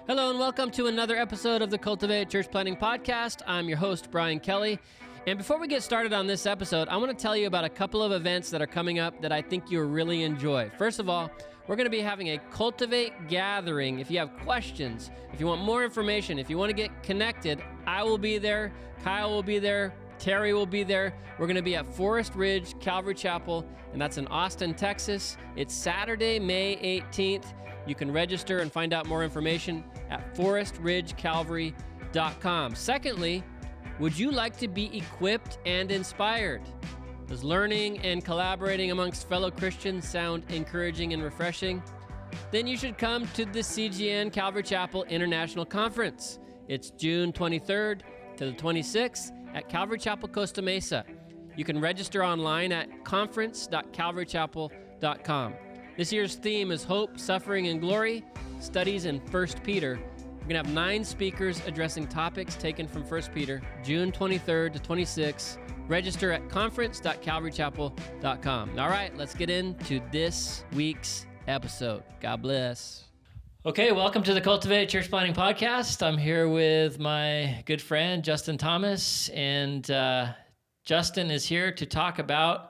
Hello and welcome to another episode of the Cultivate Church Planting podcast. I'm your host, Brian Kelly. And before we get started on this episode, I want to tell you about a couple of events that are coming up that I think you'll really enjoy. First of all, we're going to be having a Cultivate gathering. If you have questions, if you want more information, if you want to get connected, I will be there, Kyle will be there, Terry will be there. We're going to be at Forest Ridge Calvary Chapel, and that's in Austin, Texas. It's Saturday, May 18th. You can register and find out more information at forestridgecalvary.com. Secondly, would you like to be equipped and inspired? Does learning and collaborating amongst fellow Christians sound encouraging and refreshing? Then you should come to the CGN Calvary Chapel International Conference. It's June 23rd to the 26th at Calvary Chapel, Costa Mesa. You can register online at conference.calvarychapel.com. This year's theme is Hope, Suffering, and Glory, studies in 1 Peter. We're going to have 9 speakers addressing topics taken from 1 Peter, June 23rd to 26th. Register at conference.calvarychapel.com. All right, let's get into this week's episode. God bless. Okay, welcome to the Cultivate Church Planting podcast. I'm here with my good friend, Justin Thomas, and Justin is here to talk about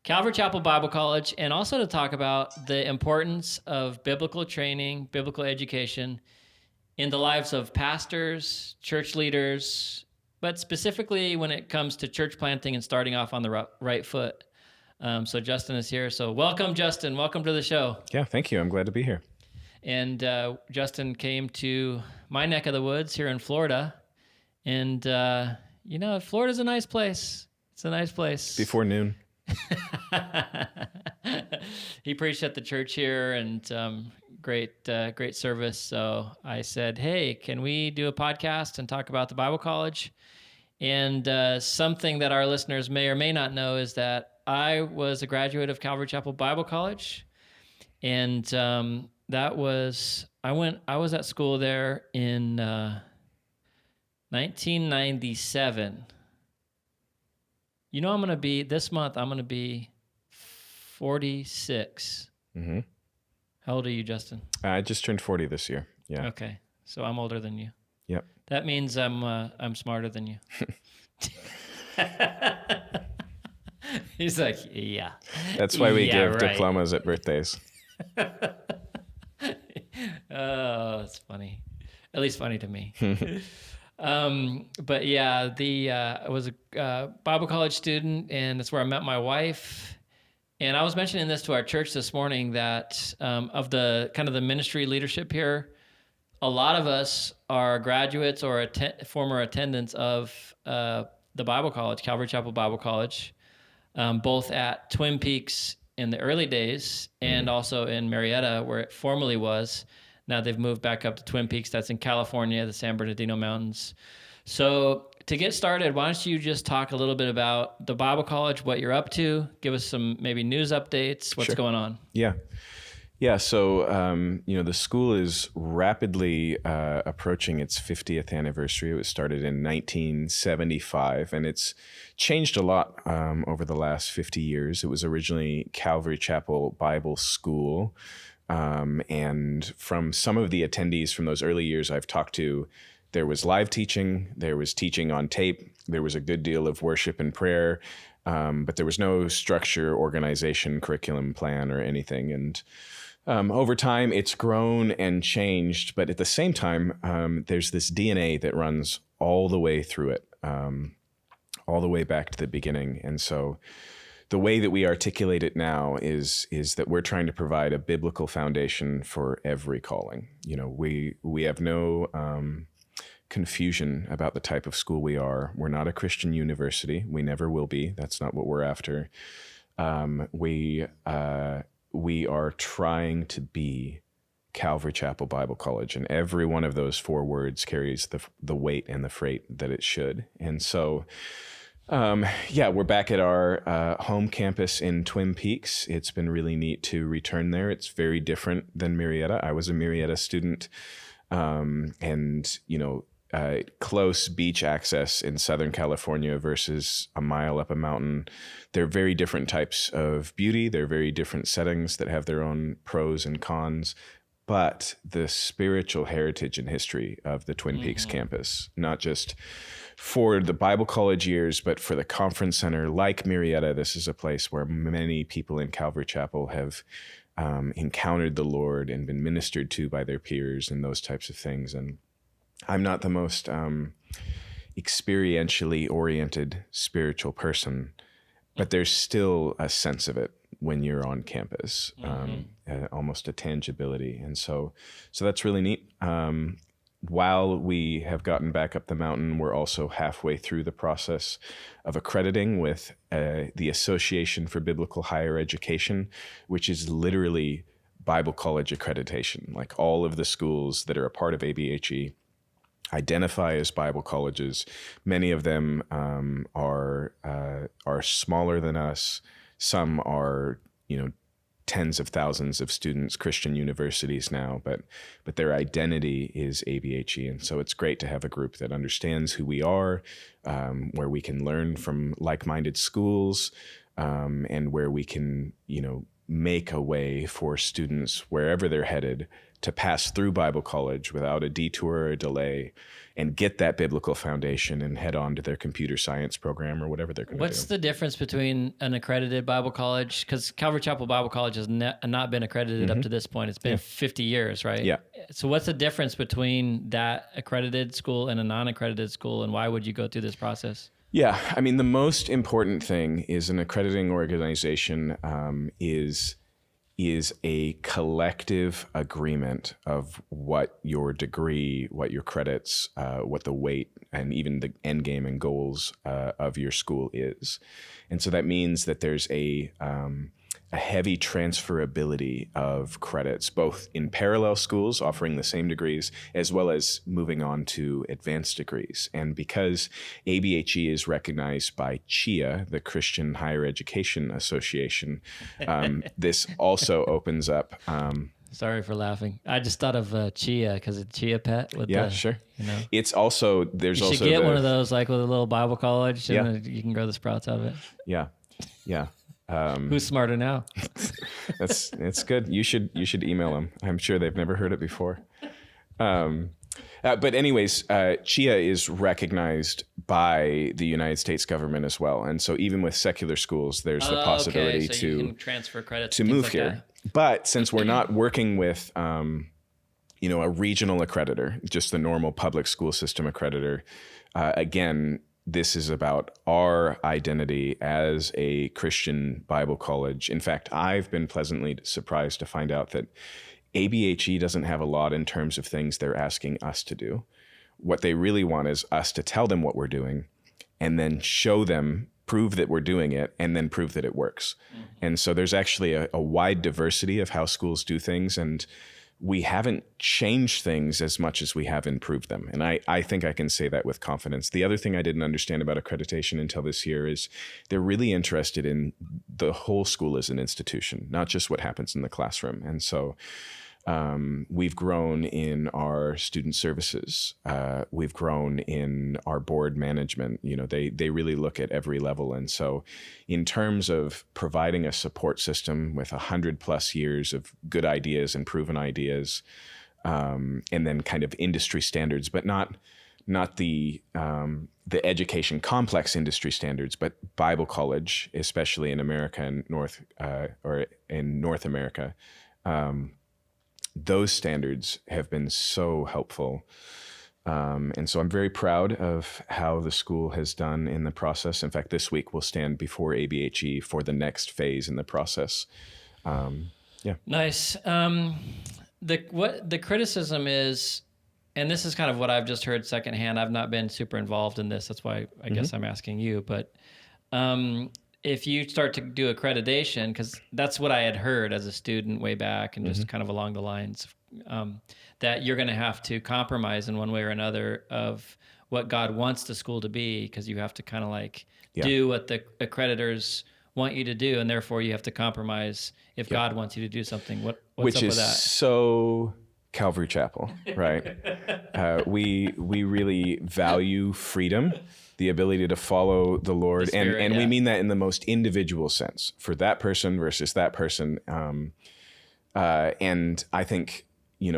Calvary Chapel Bible College, and also to talk about the importance of biblical training, biblical education in the lives of pastors, church leaders, but specifically when it comes to church planting and starting off on the right foot. So Justin is here. So welcome, Justin. Welcome to the show. Yeah, thank you. I'm glad to be here. And Justin came to my neck of the woods here in Florida. And, Florida's a nice place. It's a nice place. Before noon. He preached at the church here, and great service. So I said, hey, can we do a podcast and talk about the Bible College? And something that our listeners may or may not know is that I was a graduate of Calvary Chapel Bible College, and I was at school there in 1997. You know, this month, I'm going to be 46. Mm-hmm. How old are you, Justin? I just turned 40 this year. Yeah. Okay. So I'm older than you. Yep. That means I'm smarter than you. He's like, yeah. That's why we give diplomas at birthdays. Oh, it's funny. At least funny to me. But yeah, I was a Bible college student, and that's where I met my wife. And I was mentioning this to our church this morning that of the kind of the ministry leadership here, a lot of us are graduates or former attendants of the Bible College, Calvary Chapel Bible College, both at Twin Peaks in the early days and also in Marietta, where it formerly was. Now they've moved back up to Twin Peaks. That's in California, the San Bernardino Mountains. So to get started, why don't you just talk a little bit about the Bible College, what you're up to, give us some maybe news updates, what's going on? Yeah. So, the school is rapidly approaching its 50th anniversary. It was started in 1975, and it's changed a lot over the last 50 years. It was originally Calvary Chapel Bible School. And from some of the attendees from those early years I've talked to, there was live teaching, there was teaching on tape, there was a good deal of worship and prayer, but there was no structure, organization, curriculum plan, or anything. And over time, it's grown and changed, but at the same time, there's this DNA that runs all the way through it, all the way back to the beginning. And so the way that we articulate it now is that we're trying to provide a biblical foundation for every calling. You know, we have no confusion about the type of school we are. We're not a Christian university. We never will be. That's not what we're after. We are trying to be Calvary Chapel Bible College, and every one of those 4 words carries the weight and the freight that it should. And so we're back at our home campus in Twin Peaks. It's been really neat to return there. It's very different than Marietta. I was a Marietta student, and close beach access in Southern California versus a mile up a mountain. They're very different types of beauty. They're very different settings that have their own pros and cons. but the spiritual heritage and history of the Twin Peaks campus, not just for the Bible college years, but for the conference center. Like Marietta, this is a place where many people in Calvary Chapel have encountered the Lord and been ministered to by their peers and those types of things. And I'm not the most experientially oriented spiritual person, but there's still a sense of it when you're on campus, almost a tangibility. And so that's really neat. While we have gotten back up the mountain, we're also halfway through the process of accrediting with the Association for Biblical Higher Education, which is literally Bible college accreditation. Like all of the schools that are a part of ABHE identify as Bible colleges. Many of them are smaller than us. Some are, tens of thousands of students, Christian universities now, but their identity is ABHE. And so it's great to have a group that understands who we are, where we can learn from like-minded schools, and where we can, make a way for students wherever they're headed to pass through Bible college without a detour or a delay and get that biblical foundation and head on to their computer science program or whatever they're going to do. What's the difference between an accredited Bible college? Because Calvary Chapel Bible College has not been accredited up to this point. It's been 50 years, right? Yeah. So what's the difference between that accredited school and a non-accredited school, and why would you go through this process? Yeah, I mean, the most important thing is an accrediting organization is a collective agreement of what your degree, what your credits, what the weight, and even the end game and goals of your school is. And so that means that there's a heavy transferability of credits, both in parallel schools offering the same degrees, as well as moving on to advanced degrees. And because ABHE is recognized by CHIA, the Christian Higher Education Association, this also opens up... Sorry for laughing. I just thought of Chia, because it's Chia Pet. Sure. It's also... There's you should also get one of those, like with a little Bible college, and you can grow the sprouts out of it. Yeah. Who's smarter now? It's good. You should email them. I'm sure they've never heard it before. But anyways, CHIA is recognized by the United States government as well, and so even with secular schools, there's the possibility so you can transfer credits to move like here. But since we're not working with a regional accreditor, just the normal public school system accreditor, again, this is about our identity as a Christian Bible college. In fact, I've been pleasantly surprised to find out that ABHE doesn't have a lot in terms of things they're asking us to do. What they really want is us to tell them what we're doing and then show them, prove that we're doing it, and then prove that it works. And so there's actually a wide diversity of how schools do things, and we haven't changed things as much as we have improved them. And I think I can say that with confidence. The other thing I didn't understand about accreditation until this year is they're really interested in the whole school as an institution, not just what happens in the classroom. And so we've grown in our student services. We've grown in our board management. They really look at every level. And so in terms of providing a support system with 100+ years of good ideas and proven ideas, and then kind of industry standards, but not the education complex industry standards, but Bible college, especially in America and North America, those standards have been so helpful. And so I'm very proud of how the school has done in the process. In fact, this week we'll stand before ABHE for the next phase in the process. Nice. The criticism is, and this is kind of what I've just heard secondhand. I've not been super involved in this. That's why I guess I'm asking you. But if you start to do accreditation, because that's what I had heard as a student way back and just kind of along the lines, that you're going to have to compromise in one way or another of what God wants the school to be, because you have to kind of do what the accreditors want you to do, and therefore you have to compromise if God wants you to do something. What's Which up with is that? So Calvary Chapel, right? We really value freedom, the ability to follow the Lord, and we mean that in the most individual sense for that person versus that person. And I think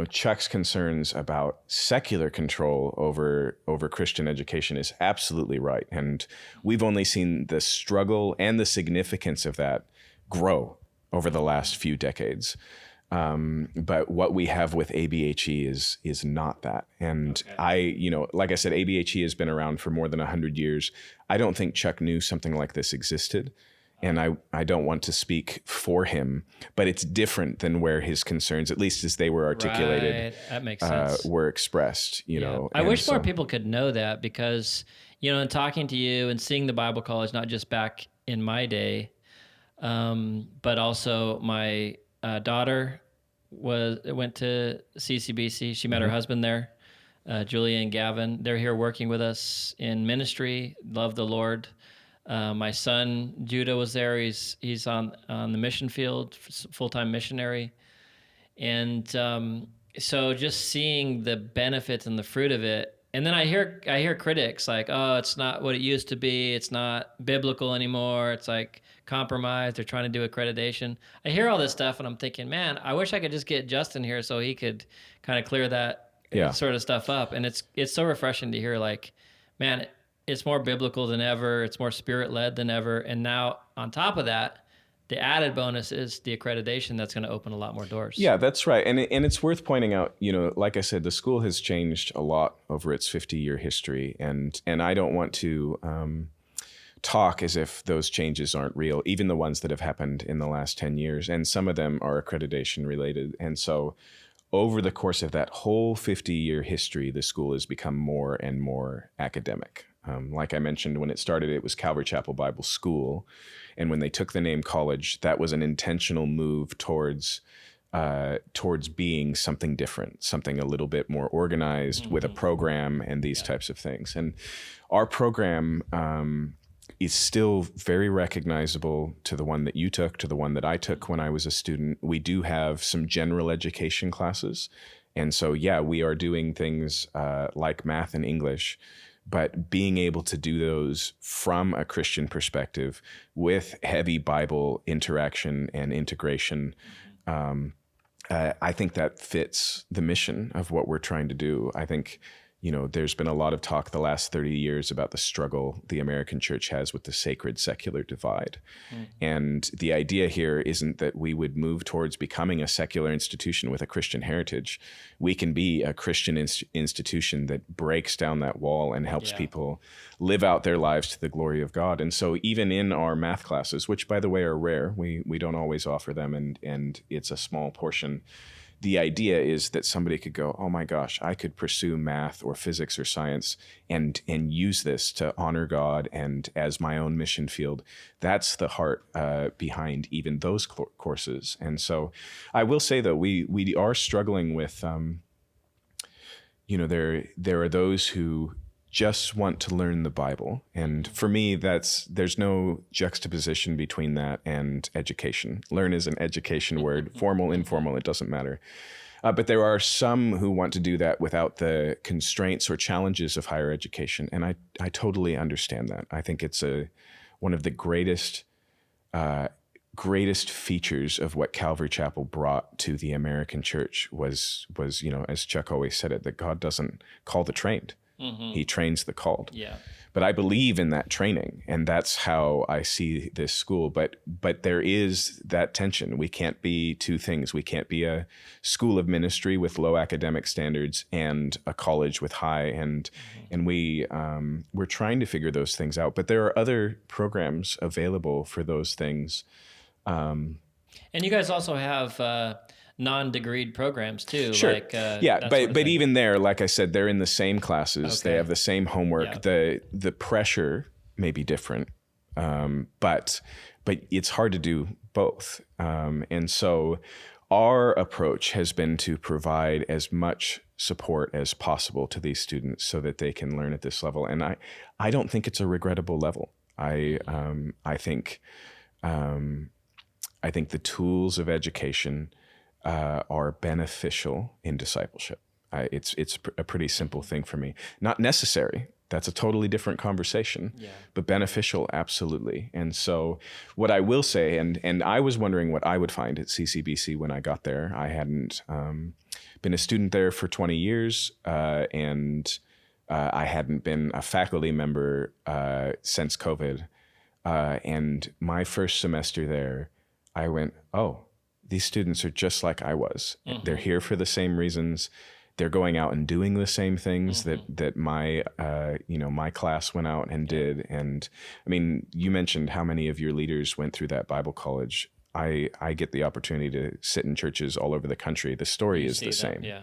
Chuck's concerns about secular control over Christian education is absolutely right. And we've only seen the struggle and the significance of that grow over the last few decades. But what we have with ABHE is not that. And like I said, ABHE has been around for more than 100 years. I don't think Chuck knew something like this existed. And I don't want to speak for him, but it's different than where his concerns, at least as they were articulated, Right. That makes sense. were expressed, know. I wish more people could know that, because, in talking to you and seeing the Bible College, not just back in my day, but also my daughter went to CCBC. She met her husband there, Julia and Gavin. They're here working with us in ministry, love the Lord. My son Judah was there. He's on the mission field, full-time missionary, and so just seeing the benefits and the fruit of it. And then I hear critics like, "Oh, it's not what it used to be. It's not biblical anymore. It's like compromised. They're trying to do accreditation." I hear all this stuff, and I'm thinking, man, I wish I could just get Justin here so he could kind of clear that sort of stuff up. And it's so refreshing to hear, like, man, it's more biblical than ever. It's more spirit-led than ever. And now, on top of that, the added bonus is the accreditation that's going to open a lot more doors. Yeah, that's right. And it's worth pointing out, like I said, the school has changed a lot over its 50-year history. And I don't want to talk as if those changes aren't real, even the ones that have happened in the last 10 years. And some of them are accreditation related. And so over the course of that whole 50-year history, the school has become more and more academic. Like I mentioned, when it started, it was Calvary Chapel Bible School. And when they took the name college, that was an intentional move towards being something different, something a little bit more organized with a program and these types of things. And our program is still very recognizable to the one that you took, to the one that I took when I was a student. We do have some general education classes. And so, we are doing things like math and English, but being able to do those from a Christian perspective with heavy Bible interaction and integration, I think that fits the mission of what we're trying to do. I think, there's been a lot of talk the last 30 years about the struggle the American church has with the sacred secular divide. And the idea here isn't that we would move towards becoming a secular institution with a Christian heritage. We can be a Christian institution that breaks down that wall and helps people live out their lives to the glory of God. And so even in our math classes, which by the way are rare, we don't always offer them, and it's a small portion. The idea is that somebody could go, oh my gosh, I could pursue math or physics or science and use this to honor God and as my own mission field. That's the heart behind even those courses. And so I will say, though, we are struggling with, there are those who just want to learn the Bible. And for me, there's no juxtaposition between that and education. Learn is an education word, formal, informal, it doesn't matter. But there are some who want to do that without the constraints or challenges of higher education. And I totally understand that. I think it's one of the greatest features of what Calvary Chapel brought to the American church was, as Chuck always said it, that God doesn't call the trained. He trains the called. Yeah. But I believe in that training, and that's how I see this school. But there is that tension. We can't be two things. We can't be a school of ministry with low academic standards and a college with high. And we're trying to figure those things out. But there are other programs available for those things. And you guys also have non-degreed programs too. Sure. Like, but even there, like I said, they're in the same classes. Okay. They have the same homework. Yeah. The pressure may be different, but it's hard to do both. And so our approach has been to provide as much support as possible to these students so that they can learn at this level. And I don't think it's a regrettable level. I think the tools of education are beneficial in discipleship. It's a pretty simple thing for me. Not necessary, that's a totally different conversation, Yeah. but beneficial, absolutely. And so what I will say, and I was wondering what I would find at CCBC when I got there. I hadn't been a student there for 20 years, and I hadn't been a faculty member since COVID. And my first semester there, I went, oh, these students are just like I was. Mm-hmm. They're here for the same reasons. They're going out and doing the same things that my my class went out and did. And I mean, you mentioned how many of your leaders went through that Bible college. I get the opportunity to sit in churches all over the country. The story is the same. Yeah.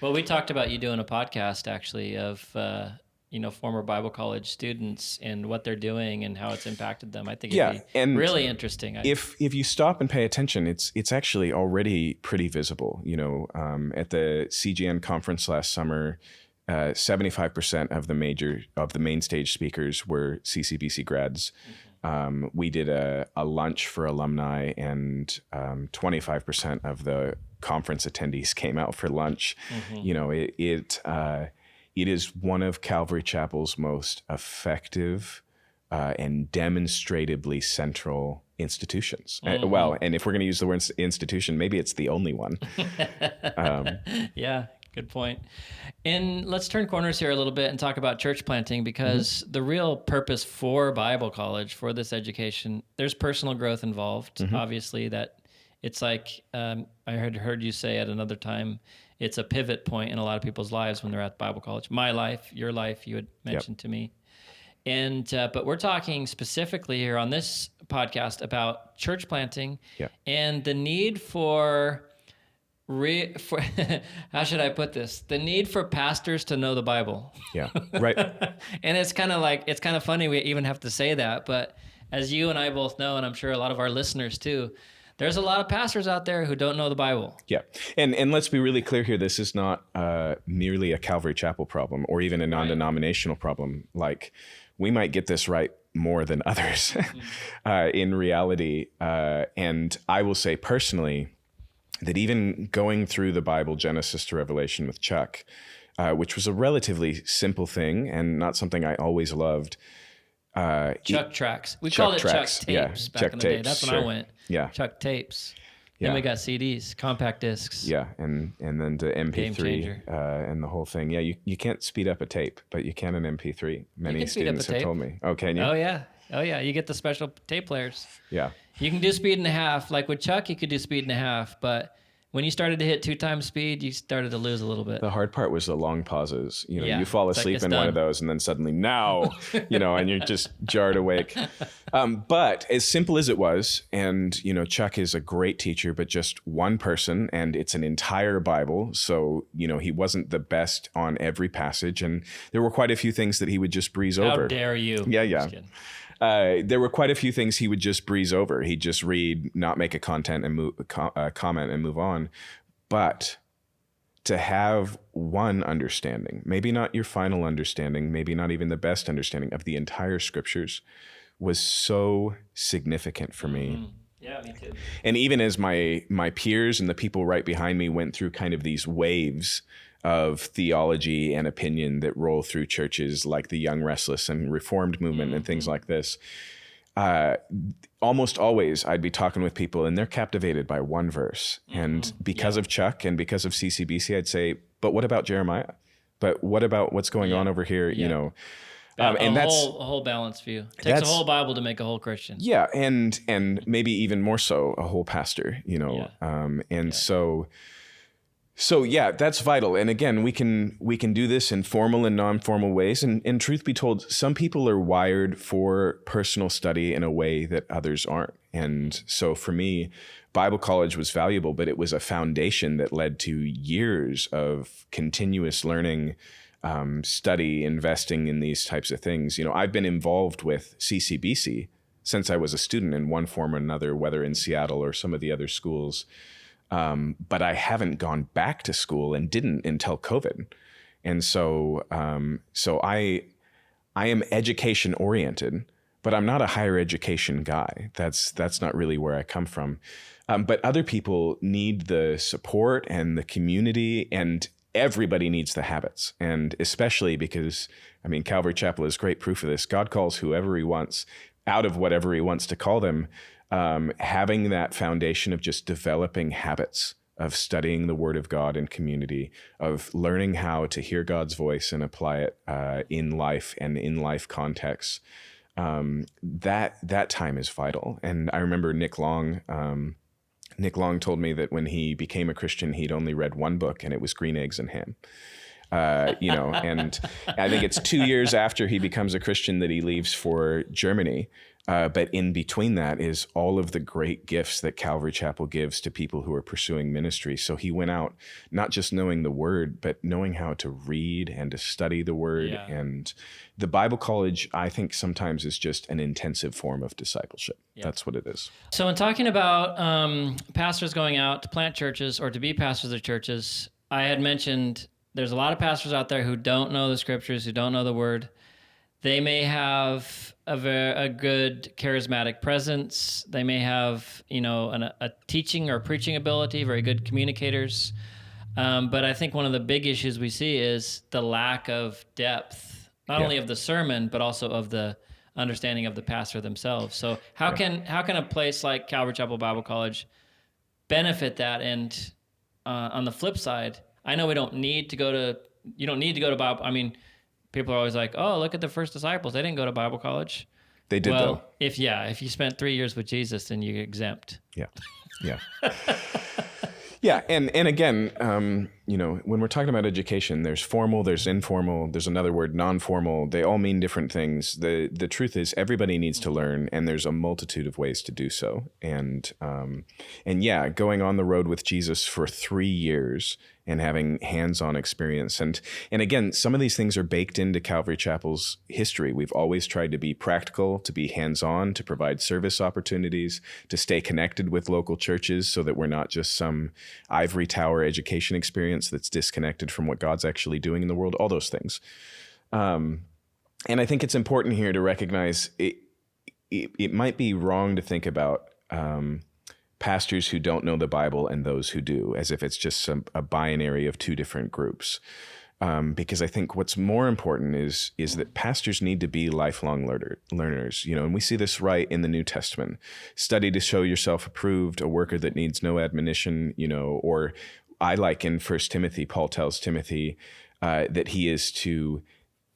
Well, we talked about you doing a podcast actually of former Bible college students and what they're doing and how it's impacted them. I think it'd be really interesting. If you stop and pay attention, it's actually already pretty visible. At the CGN conference last summer, 75% of the main stage speakers were CCBC grads. Mm-hmm. We did a lunch for alumni, and 25% of the conference attendees came out for lunch. Mm-hmm. It is one of Calvary Chapel's most effective and demonstrably central institutions. Mm-hmm. And if we're going to use the word institution, maybe it's the only one. Yeah, good point. And let's turn corners here a little bit and talk about church planting, because the real purpose for Bible college, for this education, there's personal growth involved. Obviously, that it's like I heard you say at another time, it's a pivot point in a lot of people's lives when they're at Bible college. My life, your life, you had mentioned to me. And but we're talking specifically here on this podcast about church planting and the need for how should I put this? The need for pastors to know the Bible. Yeah, right. And it's kind of funny we even have to say that, but as you and I both know, and I'm sure a lot of our listeners too, there's a lot of pastors out there who don't know the Bible. Yeah. And let's be really clear here. This is not merely a Calvary Chapel problem or even a non-denominational problem. Like, we might get this right more than others in reality. And I will say personally that even going through the Bible, Genesis to Revelation with Chuck, which was a relatively simple thing and not something I always loved. Chuck tracks. We called it Chuck tapes back in the day. That's when I went. Yeah. Chuck tapes. Then we got CDs, compact discs. Yeah, and then to MP3 and the whole thing. Yeah, you can't speed up a tape, but you can an MP3. Many students have told me. Oh, can you? Oh yeah. You get the special tape players. Yeah. You can do speed and a half. Like with Chuck, you could do speed and a half, but when you started to hit 2 times speed, you started to lose a little bit. The hard part was the long pauses. You fall asleep in one of those and then suddenly now, and you're just jarred awake. But as simple as it was, and, Chuck is a great teacher, but just one person, and it's an entire Bible. So, he wasn't the best on every passage. And there were quite a few things that he would just breeze over. How dare you? Yeah. There were quite a few things he would just breeze over. He'd just read, not make a comment and move on. But to have one understanding, maybe not your final understanding, maybe not even the best understanding of the entire scriptures, was so significant for me. Mm-hmm. Yeah, me too. And even as my peers and the people right behind me went through kind of these waves of theology and opinion that roll through churches like the Young Restless and Reformed movement and things like this, almost always I'd be talking with people and they're captivated by one verse. And because of Chuck and because of CCBC, I'd say, but what about Jeremiah? But what about what's going on over here? And that's a whole balanced view. It takes a whole Bible to make a whole Christian. Yeah, and maybe even more so a whole pastor. So yeah, that's vital. And again, we can do this in formal and non-formal ways. And truth be told, some people are wired for personal study in a way that others aren't. And so for me, Bible college was valuable, but it was a foundation that led to years of continuous learning, study, investing in these types of things. I've been involved with CCBC since I was a student in one form or another, whether in Seattle or some of the other schools. But I haven't gone back to school and didn't until COVID. And so I am education oriented, but I'm not a higher education guy. That's not really where I come from. But other people need the support and the community. And everybody needs the habits. And especially because, I mean, Calvary Chapel is great proof of this. God calls whoever he wants out of whatever he wants to call them. Having that foundation of just developing habits of studying the Word of God in community, of learning how to hear God's voice and apply it in life and in life contexts, that time is vital. And I remember Nick Long told me that when he became a Christian, he'd only read one book, and it was Green Eggs and Ham. And I think it's 2 years after he becomes a Christian that he leaves for Germany. But in between that is all of the great gifts that Calvary Chapel gives to people who are pursuing ministry. So he went out not just knowing the Word, but knowing how to read and to study the Word. Yeah. And the Bible College, I think sometimes is just an intensive form of discipleship. Yeah. That's what it is. So in talking about pastors going out to plant churches or to be pastors of churches, I had mentioned there's a lot of pastors out there who don't know the scriptures, who don't know the Word. They may have a good charismatic presence. They may have, a teaching or preaching ability, very good communicators. But I think one of the big issues we see is the lack of depth, not only of the sermon, but also of the understanding of the pastor themselves. So how can a place like Calvary Chapel Bible College benefit that? And on the flip side, I know you don't need to go to Bible. I mean, people are always like, oh, look at the first disciples. They didn't go to Bible college. They did, though. If you spent 3 years with Jesus, then you're exempt. Yeah. Yeah. And again, when we're talking about education, there's formal, there's informal, there's another word, non-formal. They all mean different things. The truth is everybody needs to learn, and there's a multitude of ways to do so. And going on the road with Jesus for 3 years and having hands-on experience. And again, some of these things are baked into Calvary Chapel's history. We've always tried to be practical, to be hands-on, to provide service opportunities, to stay connected with local churches so that we're not just some ivory tower education experience that's disconnected from what God's actually doing in the world, all those things. And I think it's important here to recognize it might be wrong to think about pastors who don't know the Bible and those who do, as if it's just a binary of two different groups. Because I think what's more important is that pastors need to be lifelong learners, and we see this right in the New Testament. Study to show yourself approved, a worker that needs no admonition, or I like in 1 Timothy, Paul tells Timothy that he is to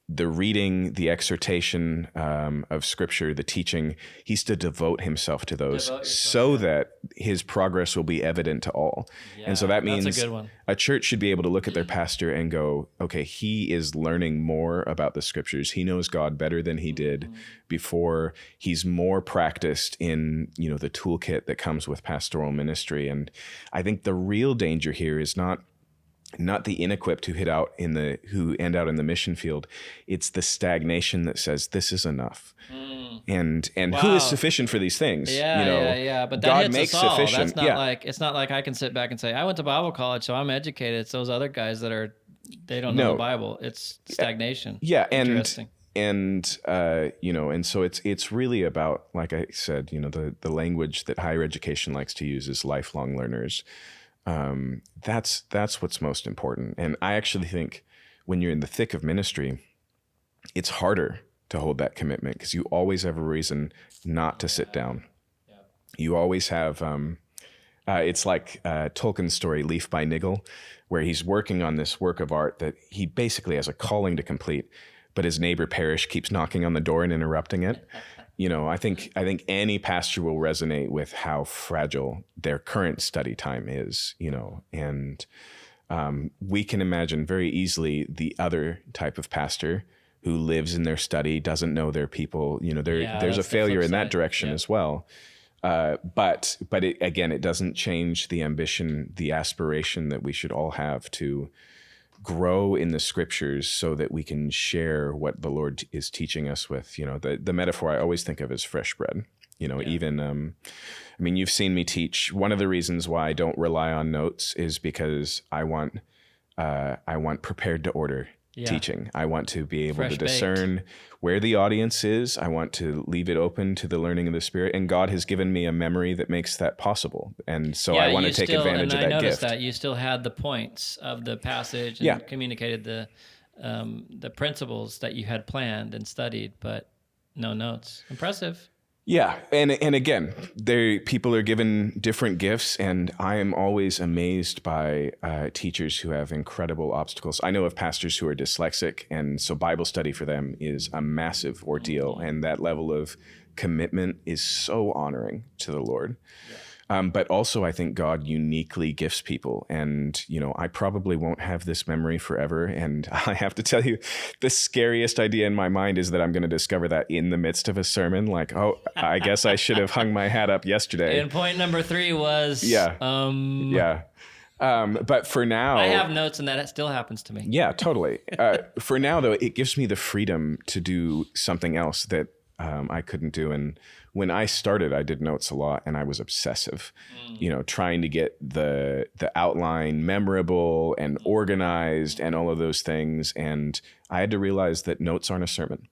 the reading, the exhortation of Scripture, the teaching, he's to devote himself to those that his progress will be evident to all. Yeah, and so that means that's a good one. A church should be able to look at their pastor and go, okay, he is learning more about the Scriptures. He knows God better than he did before. He's more practiced in, the toolkit that comes with pastoral ministry. And I think the real danger here is not the inequipped who end out in the mission field. It's the stagnation that says this is enough. And wow. Who is sufficient for these things? Yeah. But that God makes us all. Sufficient. That's not it's not like I can sit back and say, I went to Bible college, so I'm educated. It's those other guys they don't know the Bible. It's stagnation. Yeah. Interesting. And so it's really about, like I said, the language that higher education likes to use is lifelong learners. That's what's most important. And I actually think when you're in the thick of ministry, it's harder to hold that commitment because you always have a reason not to sit down. Yeah. You always have, it's like Tolkien's story, Leaf by Niggle, where he's working on this work of art that he basically has a calling to complete, but his neighbor parish keeps knocking on the door and interrupting it. I think any pastor will resonate with how fragile their current study time is, and we can imagine very easily the other type of pastor who lives in their study, doesn't know their people, there's a failure in that direction as well. But it doesn't change the ambition, the aspiration that we should all have to grow in the Scriptures so that we can share what the Lord is teaching us with, the metaphor I always think of is fresh bread, even, you've seen me teach. One of the reasons why I don't rely on notes is because I want prepared to order. teaching. I want to be able Fresh to baked. discern where the audience is. I want to leave it open to the learning of the Spirit. And God has given me a memory that makes that possible. And so I want to take advantage of that gift. And I noticed that you still had the points of the passage and communicated the principles that you had planned and studied, but no notes. Impressive. Yeah, and again, people are given different gifts, and I am always amazed by teachers who have incredible obstacles. I know of pastors who are dyslexic, and so Bible study for them is a massive ordeal, and that level of commitment is so honoring to the Lord. Yeah. But also, I think God uniquely gifts people. And, I probably won't have this memory forever. And I have to tell you, the scariest idea in my mind is that I'm going to discover that in the midst of a sermon. Like, oh, I guess I should have hung my hat up yesterday. And point number 3 was... But for now... I have notes and that still happens to me. Yeah, totally. For now, though, it gives me the freedom to do something else that I couldn't do. And when I started, I did notes a lot and I was obsessive, trying to get the outline memorable and organized and all of those things. And I had to realize that notes aren't a sermon.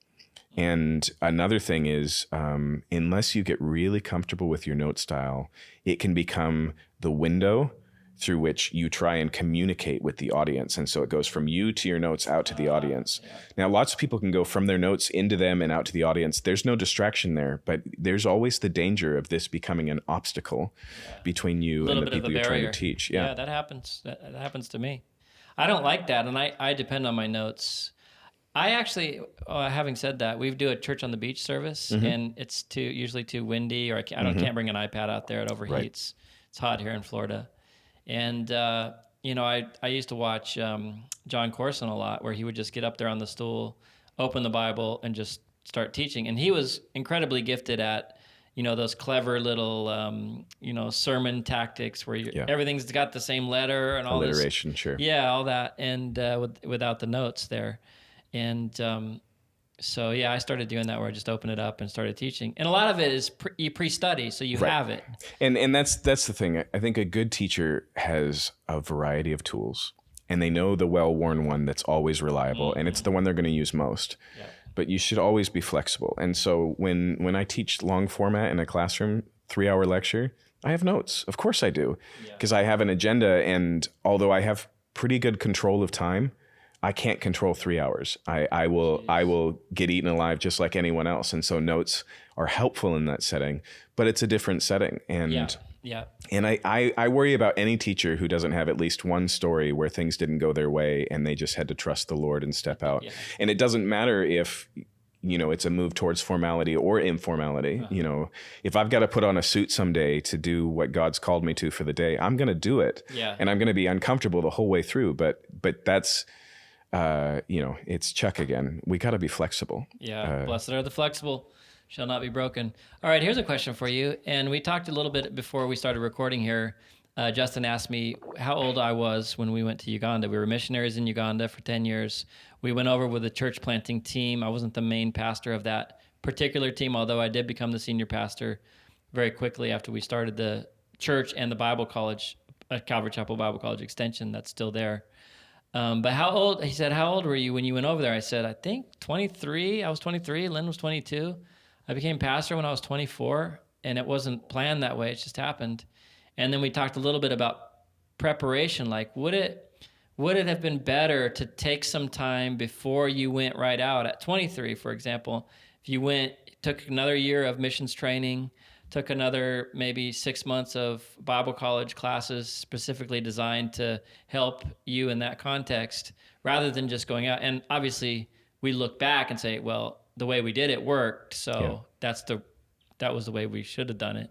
And another thing is, unless you get really comfortable with your note style, it can become the window through which you try and communicate with the audience. And so it goes from you to your notes out to the audience. Yeah. Now, lots of people can go from their notes into them and out to the audience. There's no distraction there, but there's always the danger of this becoming an obstacle between you and the people you're trying to teach. Yeah, that happens. That happens to me. I don't like that, and I depend on my notes. I actually, having said that, we do a church on the beach service, and it's usually too windy, or I can't bring an iPad out there. It overheats. Right. It's hot here in Florida. And, I used to watch John Corson a lot, where he would just get up there on the stool, open the Bible, and just start teaching. And he was incredibly gifted at, those clever little, sermon tactics where everything's got the same letter and all this. Alliteration, sure. Yeah, all that, and without the notes there. And so, I started doing that where I just opened it up and started teaching. And a lot of it is you pre-study, so you have it. And that's the thing. I think a good teacher has a variety of tools, and they know the well-worn one that's always reliable, and it's the one they're going to use most. Yeah. But you should always be flexible. And so when I teach long format in a classroom, 3-hour lecture, I have notes. Of course I do, because I have an agenda, and although I have pretty good control of time, I can't control 3 hours. I will get eaten alive just like anyone else. And so notes are helpful in that setting, but it's a different setting. And and I worry about any teacher who doesn't have at least one story where things didn't go their way and they just had to trust the Lord and step out. Yeah. And it doesn't matter if it's a move towards formality or informality. If I've got to put on a suit someday to do what God's called me to for the day, I'm going to do it. Yeah. And I'm going to be uncomfortable the whole way through. But that's... it's Chuck again. We got to be flexible. Yeah. Blessed are the flexible, shall not be broken. All right. Here's a question for you. And we talked a little bit before we started recording here. Justin asked me how old I was when we went to Uganda. We were missionaries in Uganda for 10 years. We went over with a church planting team. I wasn't the main pastor of that particular team, although I did become the senior pastor very quickly after we started the church and the Bible College, Calvary Chapel Bible College extension that's still there. But he said, how old were you when you went over there? I said, I think 23. I was 23. Lynn was 22. I became pastor when I was 24, and it wasn't planned that way. It just happened. And then we talked a little bit about preparation. Like, would it have been better to take some time before you went right out at 23, for example? If you took another year of missions training, took another maybe 6 months of Bible college classes specifically designed to help you in that context, rather than just going out. And obviously, we look back and say, well, the way we did it worked, so that was the way we should have done it.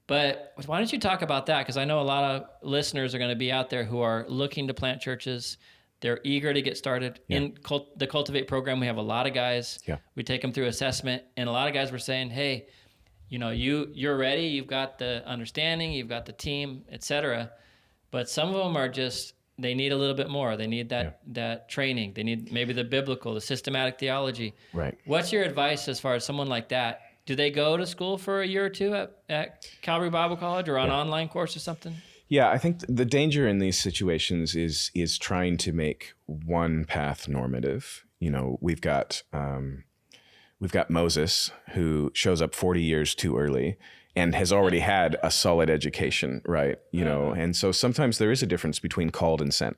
But why don't you talk about that? Because I know a lot of listeners are going to be out there who are looking to plant churches. They're eager to get started. Yeah. In the Cultivate program, we have a lot of guys. Yeah. We take them through assessment, and a lot of guys were saying, hey, you're ready, you've got the understanding, you've got the team, etc. But some of them are just, they need a little bit more. They need that training. They need maybe the biblical, the systematic theology. Right. What's your advice as far as someone like that? Do they go to school for a year or two at Calvary Bible College or on an online course or something? Yeah, I think the danger in these situations is trying to make one path normative. You know, we've got Moses, who shows up 40 years too early and has already had a solid education, right? You know, and so sometimes there is a difference between called and sent,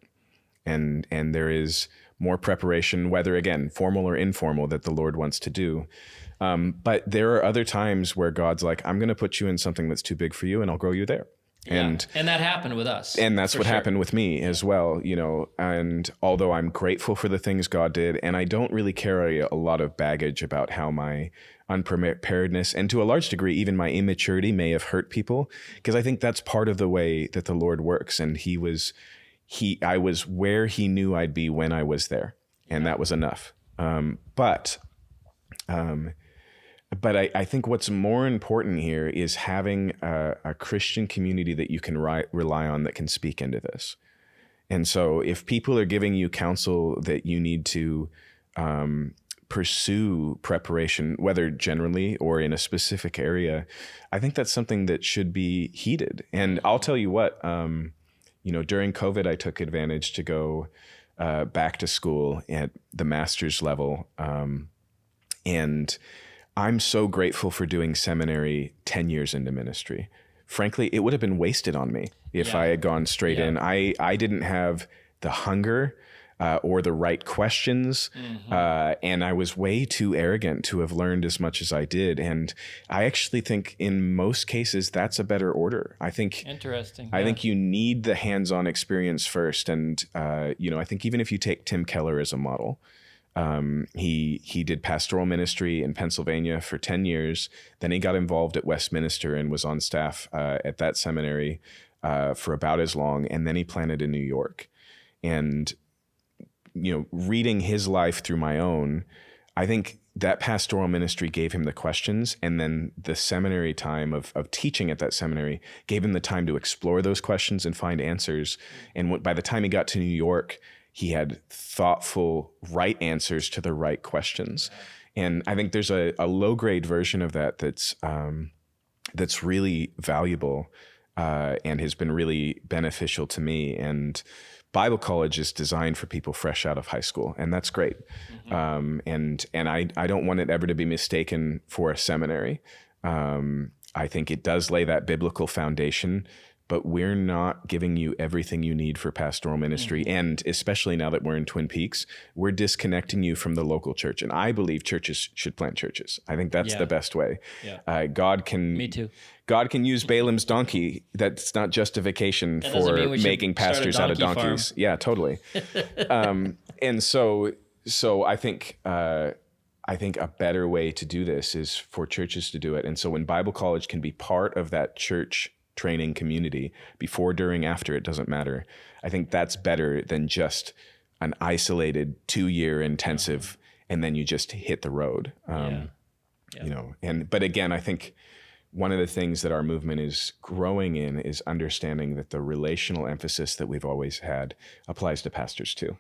and there is more preparation, whether again formal or informal, that the Lord wants to do. But there are other times where God's like, I'm going to put you in something that's too big for you, and I'll grow you there. And that happened with us. And that's what happened with me as well, you know. And although I'm grateful for the things God did, and I don't really carry a lot of baggage about how my unpreparedness and to a large degree even my immaturity may have hurt people, because I think that's part of the way that the Lord works. And I was where he knew I'd be when I was there, and that was enough. But I think what's more important here is having a Christian community that you can rely on, that can speak into this. And so if people are giving you counsel that you need to pursue preparation, whether generally or in a specific area, I think that's something that should be heeded. And I'll tell you what, you know, during COVID, I took advantage to go back to school at the master's level. And I'm so grateful for doing seminary 10 years into ministry. Frankly, it would have been wasted on me if I had gone straight in. I didn't have the hunger or the right questions. And I was way too arrogant to have learned as much as I did. And I actually think in most cases, that's a better order. I think I think you need the hands-on experience first. And, you know, I think even if you take Tim Keller as a model, he did pastoral ministry in Pennsylvania for 10 years. Then he got involved at Westminster and was on staff at that seminary for about as long. And then he planted in New York. And, you know, reading his life through my own, I think that pastoral ministry gave him the questions. And then the seminary time of teaching at that seminary gave him the time to explore those questions and find answers. And by the time he got to New York, he had thoughtful, right answers to the right questions. And I think there's a low-grade version of that that's really valuable and has been really beneficial to me. And Bible college is designed for people fresh out of high school, and that's great. And I don't want it ever to be mistaken for a seminary. I think it does lay that biblical foundation, but we're not giving you everything you need for pastoral ministry. And especially now that we're in Twin Peaks, we're disconnecting you from the local church. And I believe churches should plant churches. I think that's the best way. Me too. God can use Balaam's donkey. That's not justification for making pastors out of donkeys. Farm. Yeah, totally. And so I think a better way to do this is for churches to do it. And so when Bible college can be part of that church training community, before, during, after, it doesn't matter. I think that's better than just an isolated 2-year intensive and then you just hit the road. You know, but again, I think one of the things that our movement is growing in is understanding that the relational emphasis that we've always had applies to pastors too.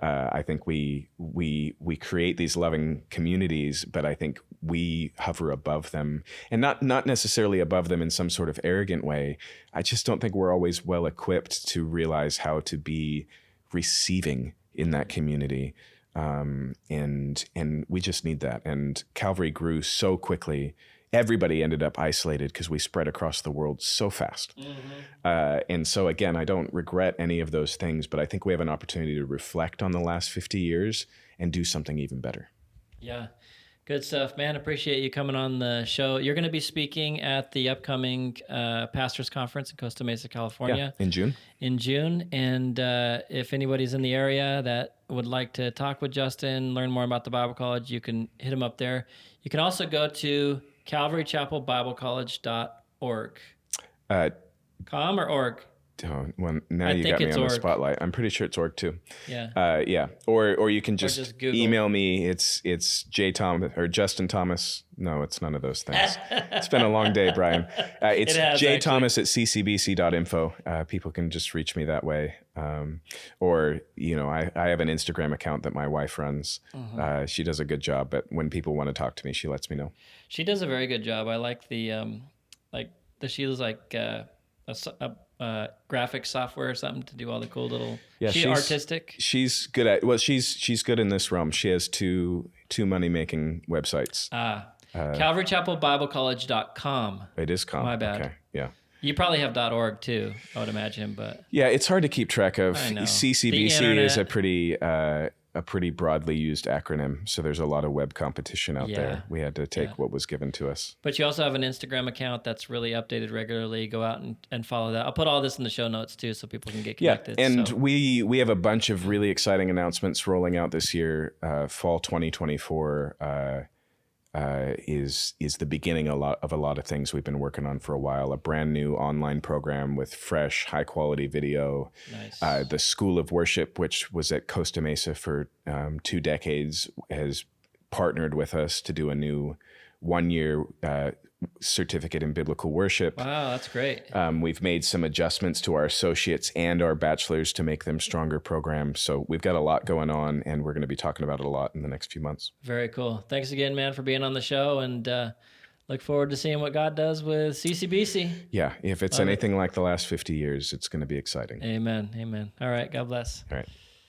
I think we create these loving communities, but I think we hover above them, and not necessarily above them in some sort of arrogant way. I just don't think we're always well equipped to realize how to be receiving in that community. And we just need that. And Calvary grew so quickly. Everybody ended up isolated because we spread across the world so fast. And so again, I don't regret any of those things, but I think we have an opportunity to reflect on the last 50 years and do something even better. Yeah. Good stuff, man. Appreciate you coming on the show. You're going to be speaking at the upcoming Pastors Conference in Costa Mesa, California. In June. And if anybody's in the area that would like to talk with Justin, learn more about the Bible College, you can hit him up there. You can also go to calvarychapelbiblecollege.org. Com or org? Well, now you got me on the spotlight. I'm pretty sure it's org too. Yeah. Or you can just email me. It's J. Thomas or Justin Thomas. No, it's none of those things. It's been a long day, Brian. It's jthomas@ccbc.info. People can just reach me that way. Or, you know, I have an Instagram account that my wife runs. She does a good job, but when people want to talk to me, she lets me know. She does a very good job. I like she's like graphic software or something to do all the cool little. Yeah, She artistic. She's good at she's good in this realm. She has two money making websites. CalvaryChapelBibleCollege.com. It is com. My bad. Okay. Yeah. You probably have .org too, I would imagine, but Yeah, it's hard to keep track of. I know. CCBC is a pretty broadly used acronym, so there's a lot of web competition out there. We had to take what was given to us. But you also have an Instagram account that's really updated regularly. Go out and follow that. I'll put all this in the show notes too, so people can get connected. Yeah, and we have a bunch of really exciting announcements rolling out this year. Fall 2024 is the beginning of a lot of things we've been working on for a while. A brand new online program with fresh, high quality video. Nice. The School of Worship, which was at Costa Mesa for 2 decades, has partnered with us to do a new 1-year certificate in biblical worship. Wow, that's great. We've made some adjustments to our associates and our bachelors to make them stronger programs. So we've got a lot going on, and we're going to be talking about it a lot in the next few months. Very cool. Thanks again, man, for being on the show, and look forward to seeing what God does with CCBC. Yeah, if it's anything like the last 50 years, it's going to be exciting. Amen. Amen. All right. God bless. All right.